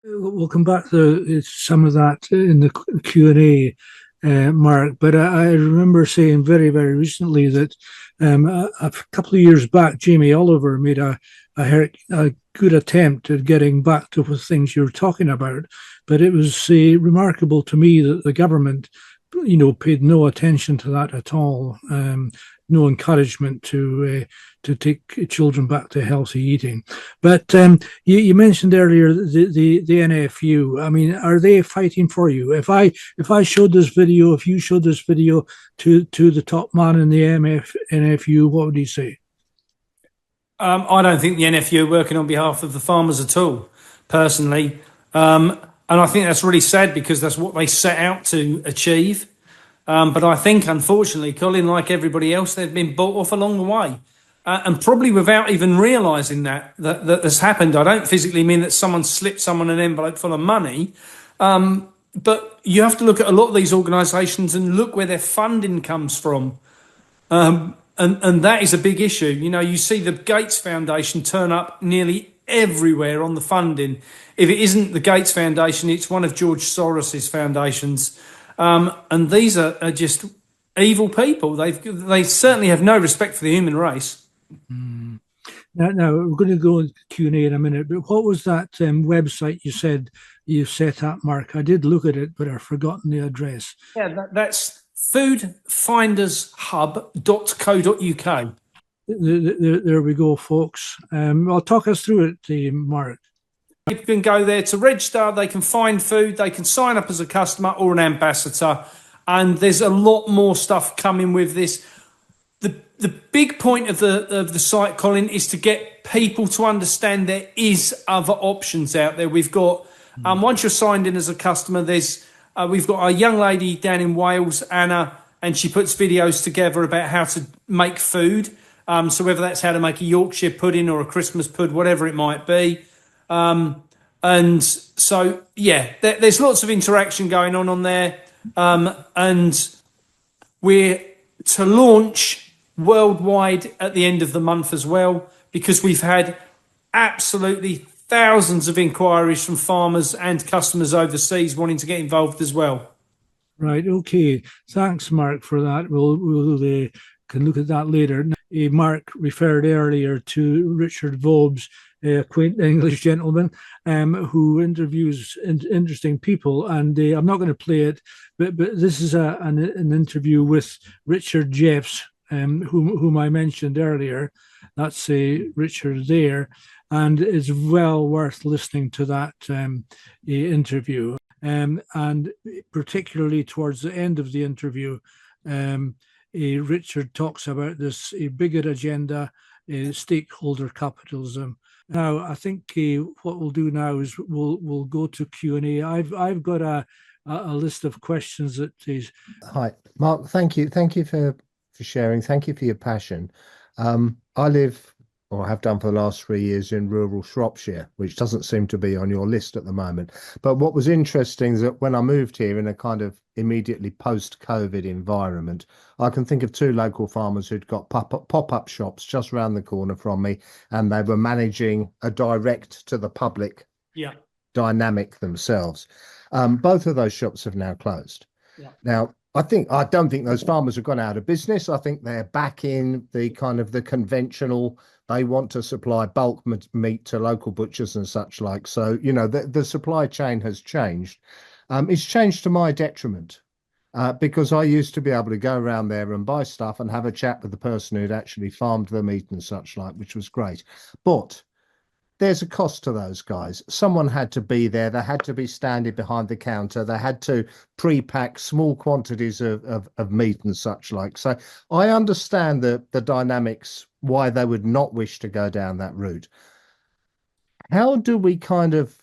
We'll come back to some of that in the Q&A, Mark. But I remember saying very, very recently that a couple of years back, Jamie Oliver made a good attempt at getting back to the things you were talking about. But it was remarkable to me that the government, paid no attention to that at all. No encouragement to take children back to healthy eating. But you mentioned earlier the NFU. I mean, are they fighting for you? If I showed this video, if you showed this video to the top man in the NFU, what would he say? I don't think the NFU are working on behalf of the farmers at all, personally. And I think that's really sad because that's what they set out to achieve. But I think, unfortunately, Colin, like everybody else, they've been bought off along the way. And probably without even realising that has happened. I don't physically mean that someone slipped someone an envelope full of money. But you have to look at a lot of these organisations and look where their funding comes from. And that is a big issue. You know, you see the Gates Foundation turn up nearly everywhere on the funding. If it isn't the Gates Foundation, it's one of George Soros's foundations. And these are just evil people. They certainly have no respect for the human race. Mm. Now we're going to go into Q&A in a minute, but what was that website you said you set up, Mark? I did look at it, but I've forgotten the address. Yeah, that's foodfindershub.co.uk. There we go, folks. I'll talk us through it, Mark. People can go there to register, they can find food, they can sign up as a customer or an ambassador, and there's a lot more stuff coming with this. The big point of the site, Colin, is to get people to understand there is other options out there. We've got once you're signed in as a customer, we've got a young lady down in Wales, Anna, and she puts videos together about how to make food. So whether that's how to make a Yorkshire pudding or a Christmas pud, whatever it might be. And so, yeah, there's lots of interaction going on there. And we're to launch worldwide at the end of the month as well, because we've had absolutely thousands of inquiries from farmers and customers overseas wanting to get involved as well. Right. Okay. Thanks, Mark, for that. We'll can look at that later. Mark referred earlier to Richard Vobes, a quaint English gentleman who interviews interesting people. And I'm not going to play it, but this is an interview with Richard Jeffs, whom I mentioned earlier. That's Richard there. And it's well worth listening to that interview. And particularly towards the end of the interview, Richard talks about this bigger agenda, stakeholder capitalism. Now, I think what we'll do now is we'll go to Q&A. I've got a list of questions that is. Hi, Mark. Thank you for sharing. Thank you for your passion. I live, or have done for the last 3 years, in rural Shropshire, which doesn't seem to be on your list at the moment. But what was interesting is that when I moved here in a kind of immediately post-COVID environment, I can think of two local farmers who'd got pop-up shops just around the corner from me, and they were managing a direct to the public dynamic themselves. Both of those shops have now closed. Yeah. Now, I don't think those farmers have gone out of business. I think they're back in the kind of the conventional. They want to supply bulk meat to local butchers and such like. So, you know, the supply chain has changed. It's changed to my detriment because I used to be able to go around there and buy stuff and have a chat with the person who'd actually farmed the meat and such like, which was great. But there's a cost to those guys. Someone had to be there. They had to be standing behind the counter. They had to pre-pack small quantities of meat and such like. So I understand the dynamics, why they would not wish to go down that route. How do we kind of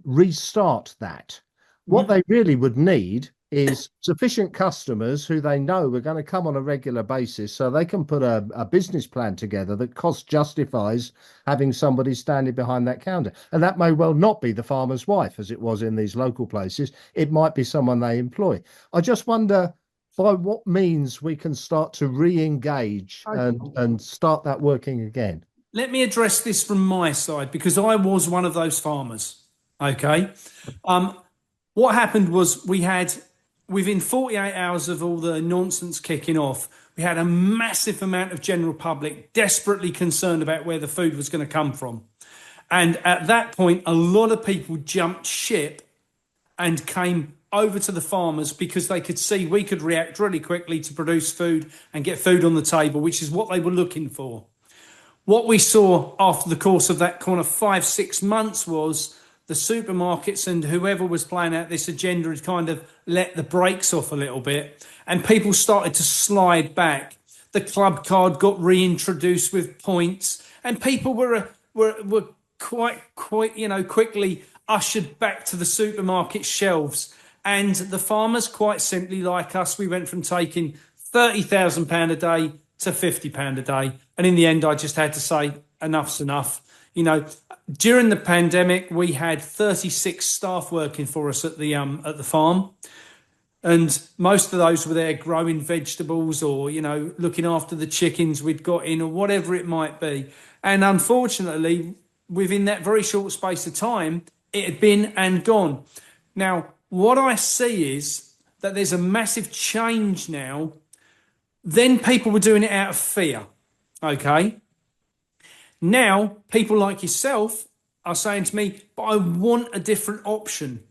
restart that? What they really would need is sufficient customers who they know are going to come on a regular basis, so they can put a business plan together that cost justifies having somebody standing behind that counter. And that may well not be the farmer's wife, as it was in these local places. It might be someone they employ. I just wonder by what means we can start to re-engage and start that working again. let me address this from my side because I was one of those farmers. Okay. What happened was we had, within 48 hours of all the nonsense kicking off, we had a massive amount of general public desperately concerned about where the food was going to come from. And at that point, a lot of people jumped ship and came over to the farmers because they could see we could react really quickly to produce food and get food on the table, which is what they were looking for. What we saw after the course of that kind of 5-6 months was the supermarkets and whoever was playing out this agenda had kind of let the brakes off a little bit, and people started to slide back. The club card got reintroduced with points, and people were quite quickly ushered back to the supermarket shelves. And the farmers, quite simply like us, we went from taking £30,000 a day to £50 a day. And in the end, I just had to say, enough's enough. You know, during the pandemic, we had 36 staff working for us at the farm. And most of those were there growing vegetables or, you know, looking after the chickens we'd got in or whatever it might be. And unfortunately, within that very short space of time, it had been and gone. Now, what I see is that there's a massive change now. Then people were doing it out of fear. Okay. Now, people like yourself are saying to me, but I want a different option.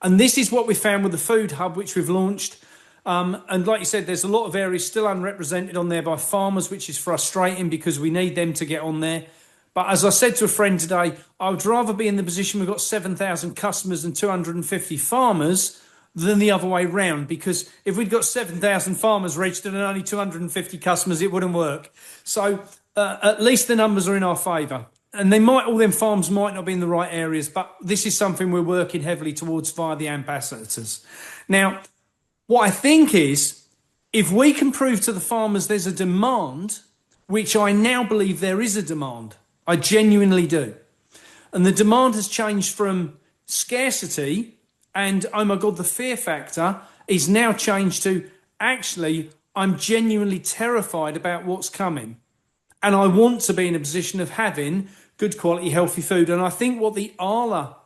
And this is what we found with the Food Hub, which we've launched. And like you said, there's a lot of areas still unrepresented on there by farmers, which is frustrating because we need them to get on there. But as I said to a friend today, I would rather be in the position we've got 7,000 customers and 250 farmers than the other way round, because if we'd got 7,000 farmers registered and only 250 customers, it wouldn't work. So at least the numbers are in our favour. And all them farms might not be in the right areas, but this is something we're working heavily towards via the ambassadors. Now, what I think is, if we can prove to the farmers there's a demand, which I now believe there is a demand, I genuinely do. And the demand has changed from scarcity and, oh my God, the fear factor is now changed to, actually, I'm genuinely terrified about what's coming. And I want to be in a position of having good quality, healthy food. And I think what the Arla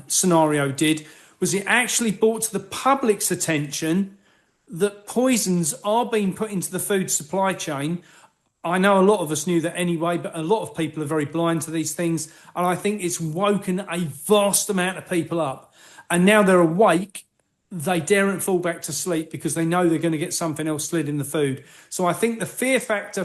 scenario did was it actually brought to the public's attention that poisons are being put into the food supply chain. I know a lot of us knew that anyway, but a lot of people are very blind to these things. And I think it's woken a vast amount of people up. And now they're awake, they daren't fall back to sleep because they know they're going to get something else slid in the food. So I think the fear factor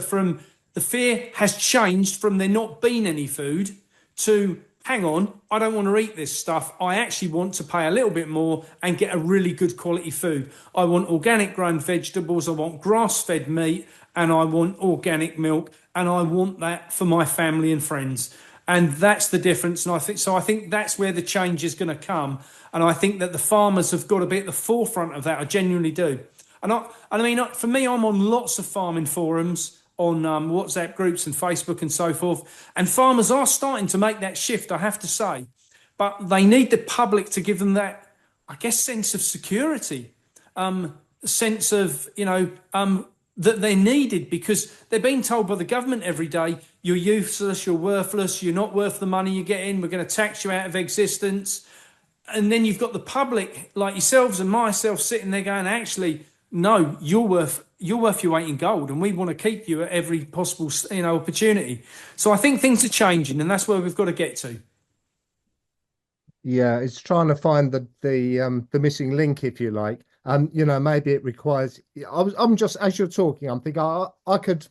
has changed from there not being any food to, hang on, I don't want to eat this stuff. I actually want to pay a little bit more and get a really good quality food. I want organic grown vegetables, I want grass-fed meat, and I want organic milk, and I want that for my family and friends. And that's the difference. And I think that's where the change is going to come. And I think that the farmers have got to be at the forefront of that. I genuinely do. For me, I'm on lots of farming forums, on WhatsApp groups and Facebook and so forth. And farmers are starting to make that shift, I have to say. But they need the public to give them that, I guess, sense of security, sense of, that they're needed, because they're being told by the government every day, you're useless, you're worthless, you're not worth the money you get in, we're going to tax you out of existence. And then you've got the public like yourselves and myself sitting there going, actually, no, you're worth your weight in gold, and we want to keep you at every possible opportunity. So I think things are changing, and that's where we've got to get to. Yeah, it's trying to find the missing link, if you like. Maybe it requires. I'm just, as you're talking, I'm thinking I could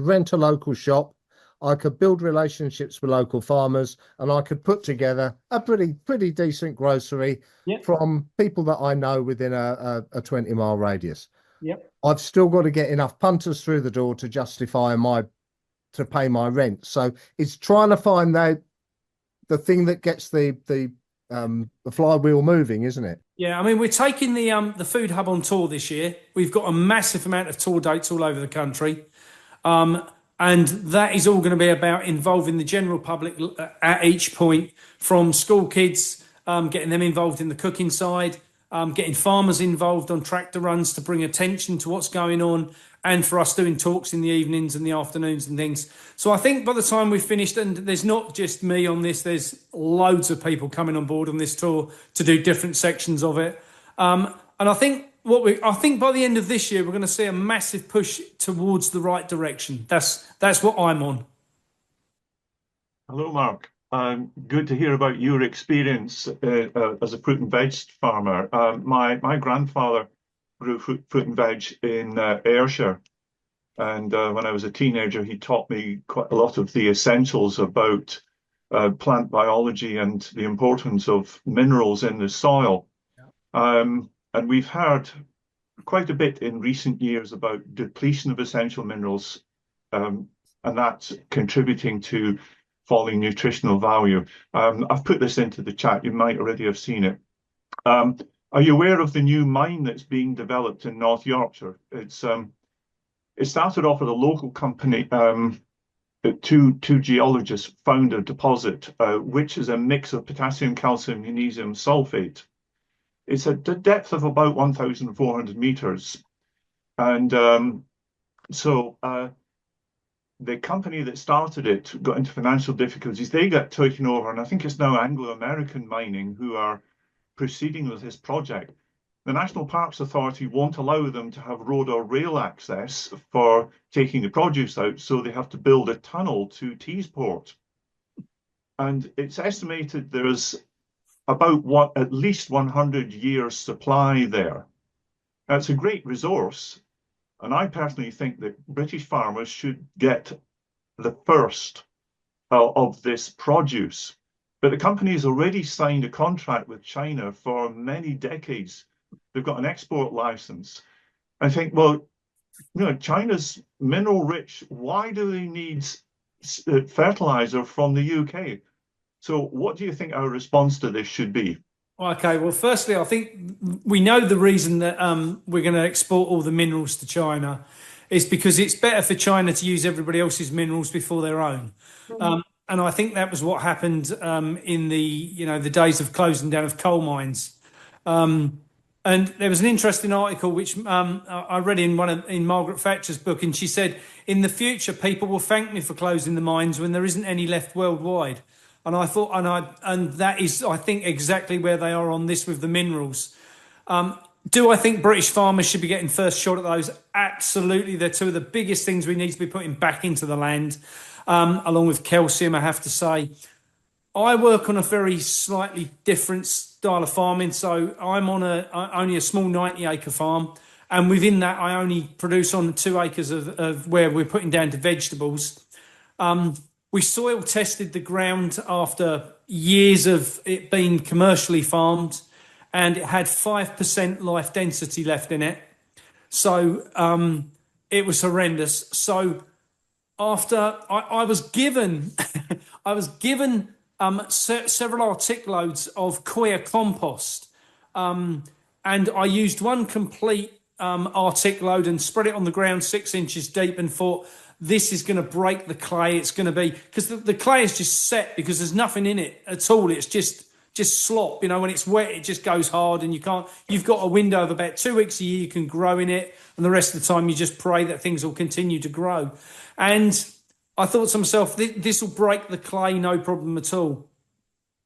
rent a local shop, I could build relationships with local farmers, and I could put together a pretty decent grocery from people that I know within a 20-mile radius. Yep. I've still got to get enough punters through the door to justify to pay my rent. So it's trying to find the thing that gets the flywheel moving, isn't it? Yeah, I mean, we're taking the Food Hub on tour this year. We've got a massive amount of tour dates all over the country. And that is all going to be about involving the general public at each point, from school kids, getting them involved in the cooking side, getting farmers involved on tractor runs to bring attention to what's going on, and for us doing talks in the evenings and the afternoons and things. So I think by the time we've finished, and there's not just me on this, there's loads of people coming on board on this tour to do different sections of it. And I think I think by the end of this year, we're going to see a massive push towards the right direction. That's what I'm on. Hello, Mark. Good to hear about your experience as a fruit and veg farmer. My grandfather grew fruit and veg in Ayrshire, and when I was a teenager, he taught me quite a lot of the essentials about plant biology and the importance of minerals in the soil. And we've heard quite a bit in recent years about depletion of essential minerals, and that's contributing to falling nutritional value. I've put this into the chat. You might already have seen it. Are you aware of the new mine that's being developed in North Yorkshire? It started off with a local company. Two geologists found a deposit, which is a mix of potassium, calcium, magnesium sulfate. It's at a depth of about 1,400 meters. And the company that started it got into financial difficulties. They got taken over, and I think it's now Anglo American Mining who are proceeding with this project. The National Parks Authority won't allow them to have road or rail access for taking the produce out, so they have to build a tunnel to Teesport. And it's estimated there's about at least 100 years supply there. That's a great resource, and I personally think that British farmers should get the first of this produce. But the company has already signed a contract with China for many decades. They've got an export license. I think, well, China's mineral rich. Why do they need fertilizer from the UK? So what do you think our response to this should be? Okay, well, firstly, I think we know the reason that we're going to export all the minerals to China is because it's better for China to use everybody else's minerals before their own. And I think that was what happened in the days of closing down of coal mines. And there was an interesting article which I read in Margaret Thatcher's book, and she said, in the future, people will thank me for closing the mines when there isn't any left worldwide. And I thought, and that is, I think, exactly where they are on this with the minerals. Do I think British farmers should be getting first shot at those? Absolutely. They're two of the biggest things we need to be putting back into the land, along with calcium, I have to say. I work on a very slightly different style of farming. So I'm on only a small 90-acre farm. And within that, I only produce on 2 acres of where we're putting down to vegetables. We soil tested the ground after years of it being commercially farmed, and it had 5% life density left in it. So it was horrendous. So after I was given, several Arctic loads of coir compost, and I used one complete Arctic load and spread it on the ground 6 inches deep, and thought, this is going to break the clay. It's going to be, because the clay is just set because there's nothing in it at all. It's just slop. When it's wet, it just goes hard, and you've got a window of about 2 weeks a year you can grow in it, and the rest of the time you just pray that things will continue to grow. And I thought to myself, this will break the clay, no problem at all.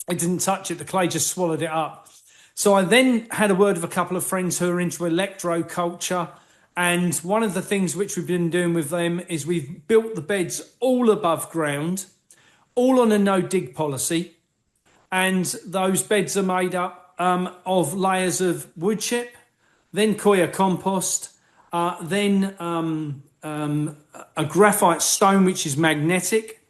I didn't touch it. The clay just swallowed it up. So I then had a word with a couple of friends who are into electroculture. And one of the things which we've been doing with them is we've built the beds all above ground, all on a no-dig policy. And those beds are made up of layers of wood chip, then coir compost, then a graphite stone, which is magnetic,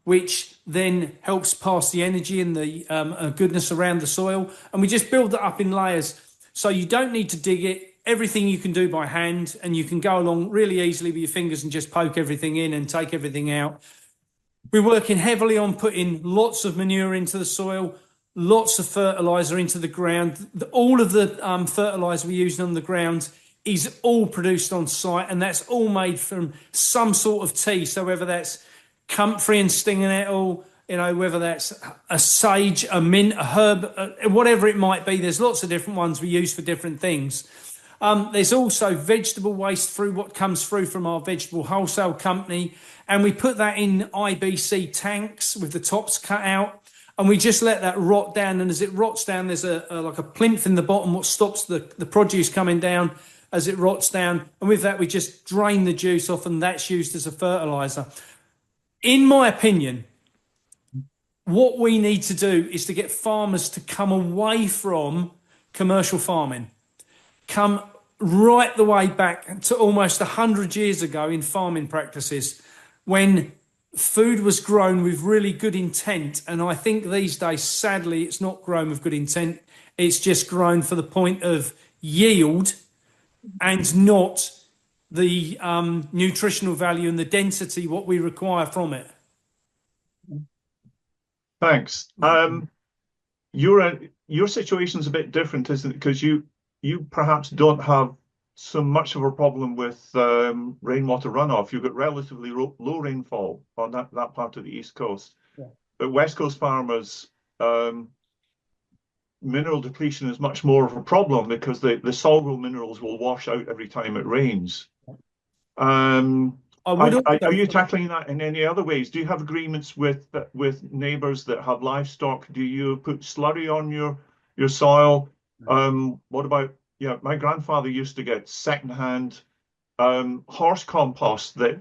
which then helps pass the energy and the goodness around the soil. And we just build that up in layers. So you don't need to dig it. Everything you can do by hand, and you can go along really easily with your fingers and just poke everything in and take everything out. We're working heavily on putting lots of manure into the soil, lots of fertilizer into the ground. All of the fertilizer we're using on the ground is all produced on site, and that's all made from some sort of tea. So whether that's comfrey and stinging nettle, whether that's a sage, a mint, a herb, whatever it might be, there's lots of different ones we use for different things. There's also vegetable waste through what comes through from our vegetable wholesale company. And we put that in IBC tanks with the tops cut out. And we just let that rot down. And as it rots down, there's like a plinth in the bottom, what stops the produce coming down as it rots down. And with that, we just drain the juice off, and that's used as a fertilizer. In my opinion, what we need to do is to get farmers to come away from commercial farming, come right the way back to almost 100 years ago in farming practices when food was grown with really good intent. And I think these days, sadly, it's not grown with good intent. It's just grown for the point of yield and not the nutritional value and the density, what we require from it. Thanks. Your situation's a bit different, isn't it? Because you perhaps don't have so much of a problem with rainwater runoff. You've got relatively low rainfall on that part of the East Coast. Yeah. But West Coast farmers, mineral depletion is much more of a problem because the soluble minerals will wash out every time it rains. Are you tackling that in any other ways? Do you have agreements with neighbours that have livestock? Do you put slurry on your soil? What about, my grandfather used to get secondhand horse compost that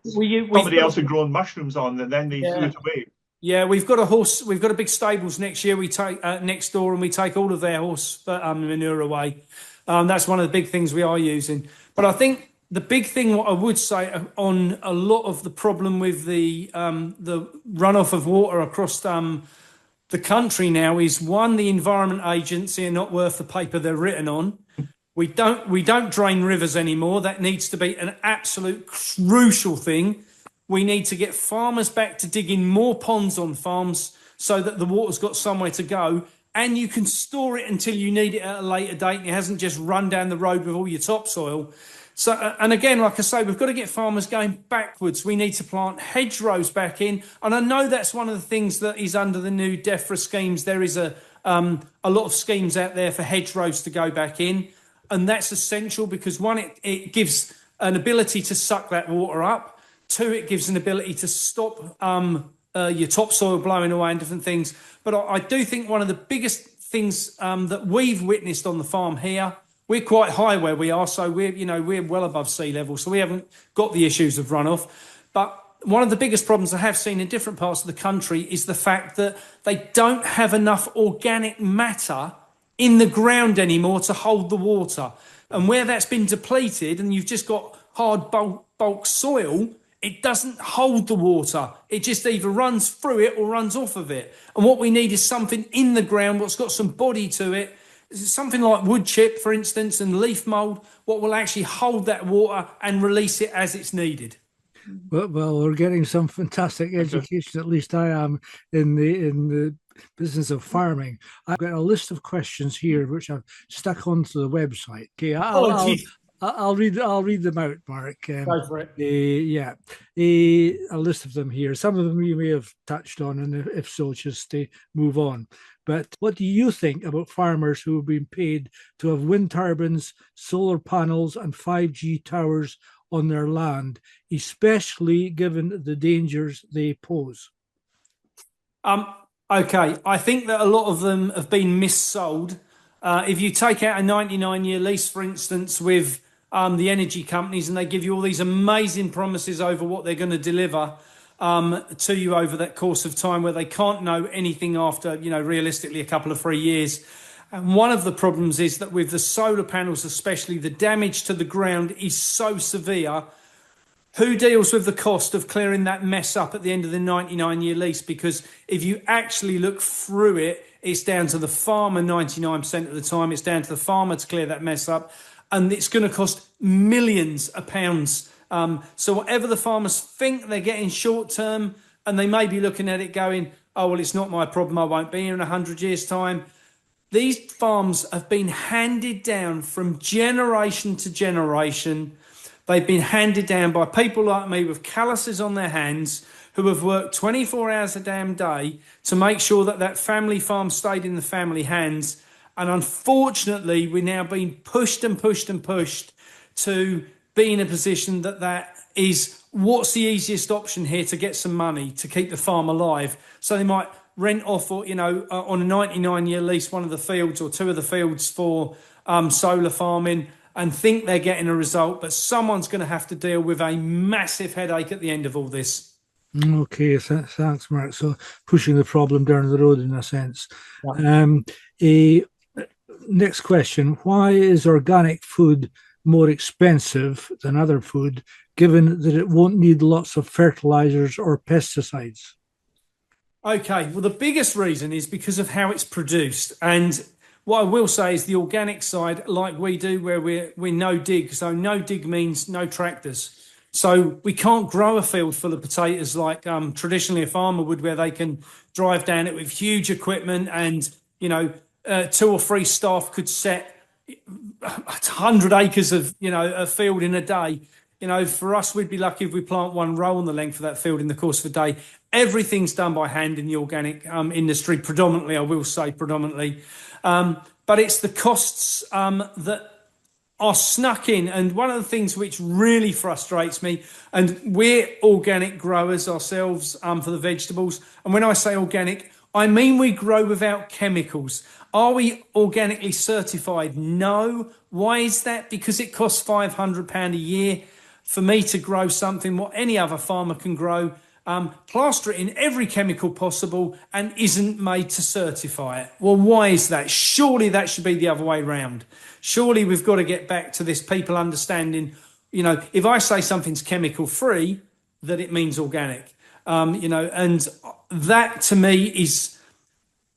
somebody else had grown mushrooms on, and then they threw it away. Yeah, we've got a big stables next year. We take next door, and we take all of their horse manure away. That's one of the big things we are using. But I think the big thing, what I would say on a lot of the problem with the runoff of water across the country now is, one, the Environment Agency are not worth the paper they're written on. We don't drain rivers anymore. That needs to be an absolute crucial thing. We need to get farmers back to digging more ponds on farms so that the water's got somewhere to go, and you can store it until you need it at a later date, and it hasn't just run down the road with all your topsoil. So, and again, like I say, we've got to get farmers going backwards. We need to plant hedgerows back in. And I know that's one of the things that is under the new DEFRA schemes. There is a lot of schemes out there for hedgerows to go back in. And that's essential because, one, it gives an ability to suck that water up. Two, it gives an ability to stop your topsoil blowing away and different things. But I do think one of the biggest things that we've witnessed on the farm here, we're quite high where we are, so we're well above sea level, so we haven't got the issues of runoff. But one of the biggest problems I have seen in different parts of the country is the fact that they don't have enough organic matter in the ground anymore to hold the water. And where that's been depleted and you've just got hard bulk soil, it doesn't hold the water. It just either runs through it or runs off of it. And what we need is something in the ground what's got some body to it, something like wood chip, for instance, and leaf mould, what will actually hold that water and release it as it's needed. Well, we're getting some fantastic education. At least I am in the business of farming. I've got a list of questions here which I've stuck onto the website. Okay, I'll read them out, Mark. Go for it. A list of them here. Some of them you may have touched on, and if so, just move on. But what do you think about farmers who have been paid to have wind turbines, solar panels, and 5G towers on their land, especially given the dangers they pose? Okay, I think that a lot of them have been missold. If you take out a 99-year lease, for instance, with the energy companies, and they give you all these amazing promises over what they're going to deliver to you over that course of time, where they can't know anything after, realistically a couple of 3 years. And one of the problems is that with the solar panels, especially, the damage to the ground is so severe. Who deals with the cost of clearing that mess up at the end of the 99-year lease? Because if you actually look through it, it's down to the farmer 99% of the time. It's down to the farmer to clear that mess up. And it's going to cost millions of pounds. So whatever the farmers think they're getting short term, and they may be looking at it going, oh, well, it's not my problem. I won't be here in 100 years' time. These farms have been handed down from generation to generation. They've been handed down by people like me with calluses on their hands who have worked 24 hours a damn day to make sure that that family farm stayed in the family hands. And unfortunately, we're now being pushed and pushed and pushed to be in a position that is what's the easiest option here to get some money to keep the farm alive. So they might rent off, or on a 99-year lease, one of the fields or two of the fields for solar farming, and think they're getting a result. But someone's going to have to deal with a massive headache at the end of all this. Okay, thanks, Mark. So pushing the problem down the road in a sense. Next question: why is organic food more expensive than other food, given that it won't need lots of fertilizers or pesticides? Okay, well, the biggest reason is because of how it's produced. And what I will say is the organic side, like we do, where we're no dig. So no dig means no tractors. So we can't grow a field full of potatoes like traditionally a farmer would, where they can drive down it with huge equipment, and 2 or 3 staff could set 100 acres of a field in a day. For us, we'd be lucky if we plant 1 row on the length of that field in the course of a day. Everything's done by hand in the organic industry, predominantly, I will say predominantly. But it's the costs that are snuck in. And one of the things which really frustrates me, and we're organic growers ourselves for the vegetables. And when I say organic, I mean we grow without chemicals. Are we organically certified? No. Why is that? Because it costs £500 a year for me to grow something what any other farmer can grow, plaster it in every chemical possible, and isn't made to certify it. Well, why is that? Surely that should be the other way around. Surely we've got to get back to this, people understanding, if I say something's chemical free, that it means organic. And that to me is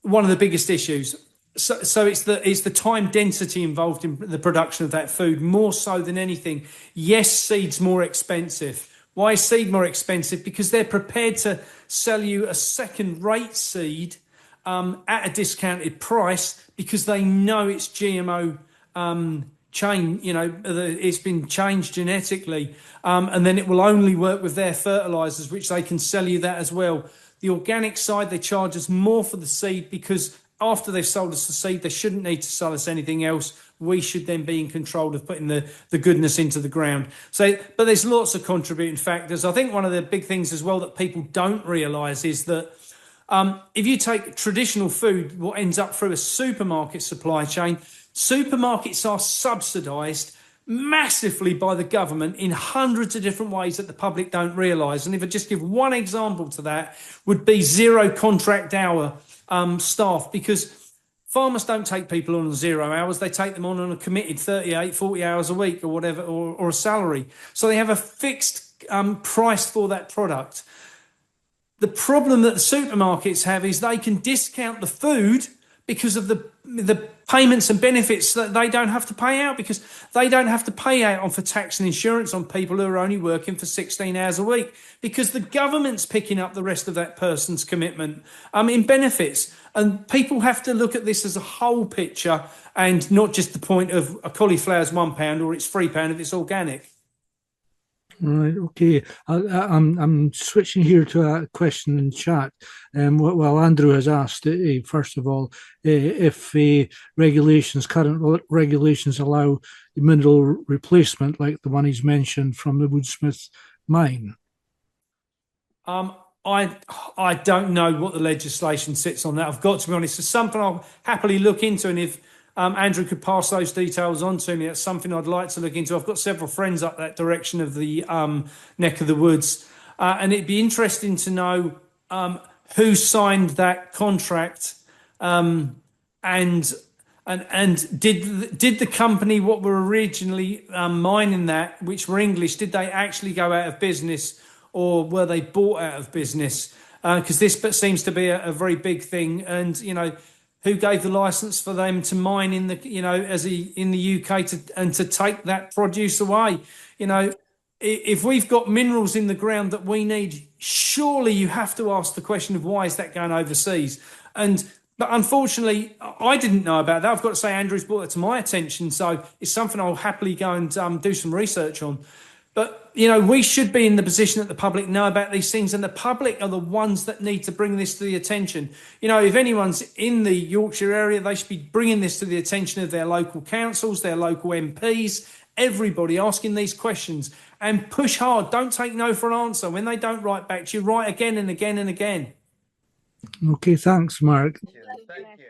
one of the biggest issues. So it's the time density involved in the production of that food, more so than anything. Yes, seed's more expensive. Why is seed more expensive? Because they're prepared to sell you a second-rate seed at a discounted price, because they know it's GMO it's been changed genetically, and then it will only work with their fertilizers, which they can sell you that as well. The organic side, they charge us more for the seed, because after they've sold us the seed, they shouldn't need to sell us anything else. We should then be in control of putting the goodness into the ground. But there's lots of contributing factors. I think one of the big things as well that people don't realise is that if you take traditional food, what ends up through a supermarket supply chain, supermarkets are subsidised massively by the government in hundreds of different ways that the public don't realise. And if I just give one example to that, would be 0 contract hour staff, because farmers don't take people on 0 hours. They take them on a committed 38, 40 hours a week or whatever, or a salary. So they have a fixed price for that product. The problem that the supermarkets have is they can discount the food because of the payments and benefits that they don't have to pay out, because they don't have to pay out for tax and insurance on people who are only working for 16 hours a week, because the government's picking up the rest of that person's commitment in benefits. And people have to look at this as a whole picture, and not just the point of a cauliflower's £1 or it's £3 if it's organic. Right. Okay. I'm switching here to a question in chat. Well, Andrew has asked, first of all, if current regulations allow mineral replacement, like the one he's mentioned from the Woodsmith mine. I don't know what the legislation sits on that. I've got to be honest. It's something I'll happily look into, and if Andrew could pass those details on to me, that's something I'd like to look into. I've got several friends up that direction of the neck of the woods, and it'd be interesting to know who signed that contract, and did the company what were originally mining that, which were English, did they actually go out of business, or were they bought out of business? Because this seems to be a very big thing, and who gave the license for them to mine in the in the UK to take that produce away? If we've got minerals in the ground that we need, surely you have to ask the question of why is that going overseas? But unfortunately, I didn't know about that. I've got to say, Andrew's brought it to my attention, so it's something I'll happily go and do some research on. But you know, we should be in the position that the public know about these things, and the public are the ones that need to bring this to the attention. You know, if anyone's in the Yorkshire area, they should be bringing this to the attention of their local councils, their local MPs, everybody asking these questions, and push hard. Don't take no for an answer. When they don't write back to you, write again and again and again. Okay, thanks, Mark. Thank you.